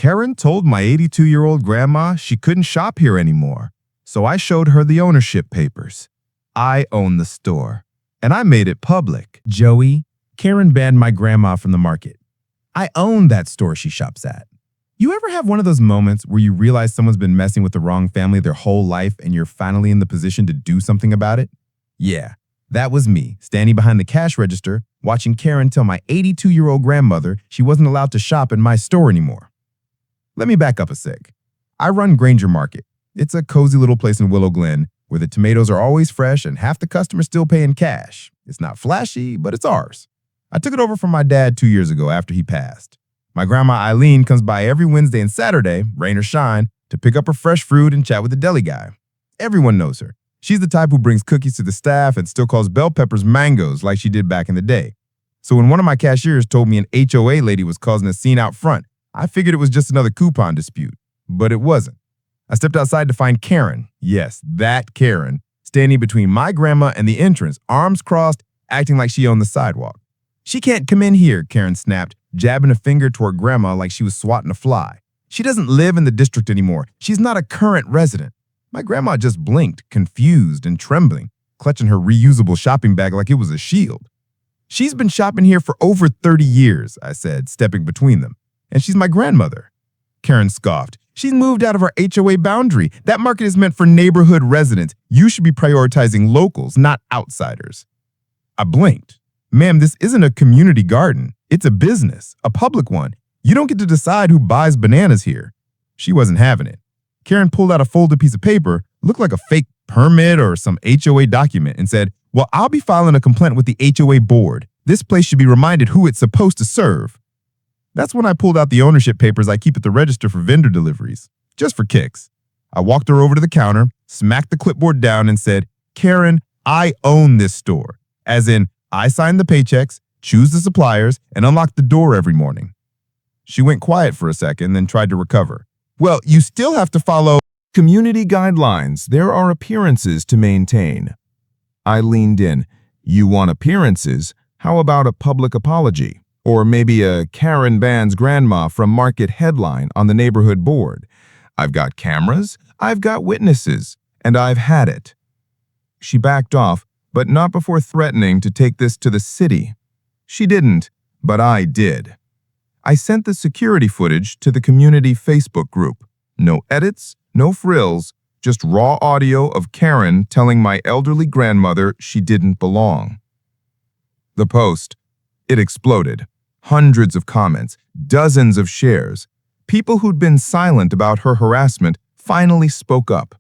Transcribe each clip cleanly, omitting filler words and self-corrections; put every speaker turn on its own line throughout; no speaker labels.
Karen told my 82-year-old grandma she couldn't shop here anymore, so I showed her the ownership papers. I own the store, and I made it public.
Joey, Karen banned my grandma from the market. I own that store she shops at. You ever have one of those moments where you realize someone's been messing with the wrong family their whole life and you're finally in the position to do something about it? Yeah, that was me, standing behind the cash register, watching Karen tell my 82-year-old grandmother she wasn't allowed to shop in my store anymore. Let me back up a sec. I run Granger Market. It's a cozy little place in Willow Glen where the tomatoes are always fresh and half the customers still pay in cash. It's not flashy, but it's ours. I took it over from my dad 2 years ago after he passed. My grandma Eileen comes by every Wednesday and Saturday, rain or shine, to pick up her fresh fruit and chat with the deli guy. Everyone knows her. She's the type who brings cookies to the staff and still calls bell peppers mangoes like she did back in the day. So when one of my cashiers told me an HOA lady was causing a scene out front, I figured it was just another coupon dispute. But it wasn't. I stepped outside to find Karen, yes, that Karen, standing between my grandma and the entrance, arms crossed, acting like she owned the sidewalk. "She can't come in here," Karen snapped, jabbing a finger toward Grandma like she was swatting a fly. "She doesn't live in the district anymore. She's not a current resident." My grandma just blinked, confused and trembling, clutching her reusable shopping bag like it was a shield. "She's been shopping here for over 30 years, I said, stepping between them. "And she's my grandmother." Karen scoffed. "She's moved out of our HOA boundary. That market is meant for neighborhood residents. You should be prioritizing locals, not outsiders." I blinked. "Ma'am, this isn't a community garden. It's a business, a public one. You don't get to decide who buys bananas here." She wasn't having it. Karen pulled out a folded piece of paper, looked like a fake permit or some HOA document, and said, "Well, I'll be filing a complaint with the HOA board. This place should be reminded who it's supposed to serve." That's when I pulled out the ownership papers I keep at the register for vendor deliveries, just for kicks. I walked her over to the counter, smacked the clipboard down, and said, "Karen, I own this store. As in, I sign the paychecks, choose the suppliers, and unlock the door every morning." She went quiet for a second, then tried to recover. "Well, you still have to follow
community guidelines. There are appearances to maintain." I leaned in. "You want appearances? How about a public apology? Or maybe a Karen bans grandma from market headline on the neighborhood board? I've got cameras, I've got witnesses, and I've had it." She backed off, but not before threatening to take this to the city. She didn't, but I did. I sent the security footage to the community Facebook group. No edits, no frills, just raw audio of Karen telling my elderly grandmother she didn't belong. The post, it exploded. Hundreds of comments, dozens of shares. People who'd been silent about her harassment finally spoke up.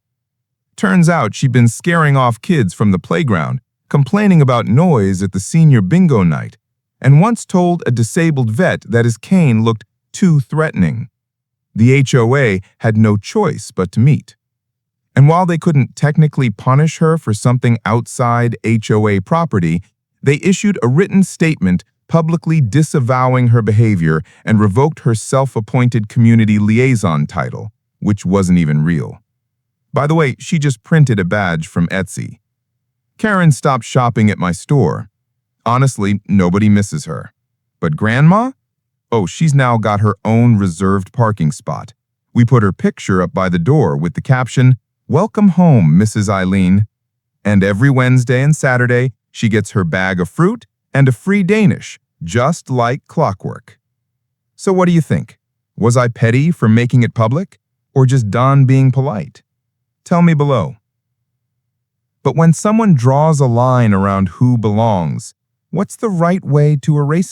Turns out she'd been scaring off kids from the playground, complaining about noise at the senior bingo night, and once told a disabled vet that his cane looked too threatening. The HOA had no choice but to meet. And while they couldn't technically punish her for something outside HOA property, they issued a written statement publicly disavowing her behavior and revoked her self-appointed community liaison title, which wasn't even real. By the way, she just printed a badge from Etsy. Karen stopped shopping at my store. Honestly, nobody misses her. But Grandma? Oh, she's now got her own reserved parking spot. We put her picture up by the door with the caption, "Welcome home, Mrs. Eileen." And every Wednesday and Saturday, she gets her bag of fruit and a free Danish, just like clockwork. So what do you think? Was I petty for making it public, or just Don being polite? Tell me below. But when someone draws a line around who belongs, what's the right way to erase it?